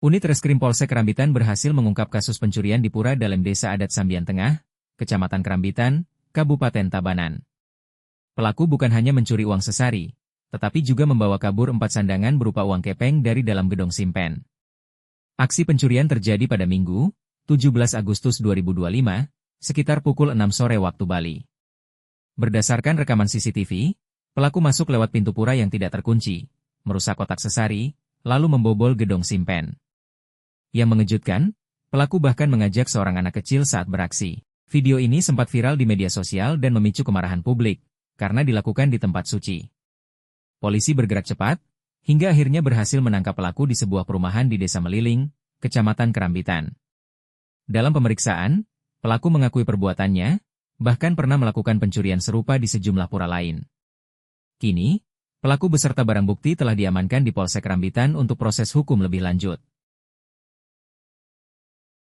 Unit Reskrim Polsek Kerambitan berhasil mengungkap kasus pencurian di Pura Dalem Desa Adat Sambian Tengah, Kecamatan Kerambitan, Kabupaten Tabanan. Pelaku bukan hanya mencuri uang sesari, tetapi juga membawa kabur 4 sandangan berupa uang kepeng dari dalam gedung simpen. Aksi pencurian terjadi pada Minggu, 17 Agustus 2025, sekitar pukul 6 sore waktu Bali. Berdasarkan rekaman CCTV, pelaku masuk lewat pintu pura yang tidak terkunci, merusak kotak sesari, lalu membobol gedung simpen. Yang mengejutkan, pelaku bahkan mengajak seorang anak kecil saat beraksi. Video ini sempat viral di media sosial dan memicu kemarahan publik, karena dilakukan di tempat suci. Polisi bergerak cepat, hingga akhirnya berhasil menangkap pelaku di sebuah perumahan di Desa Meliling, Kecamatan Kerambitan. Dalam pemeriksaan, pelaku mengakui perbuatannya, bahkan pernah melakukan pencurian serupa di sejumlah pura lain. Kini, pelaku beserta barang bukti telah diamankan di Polsek Kerambitan untuk proses hukum lebih lanjut.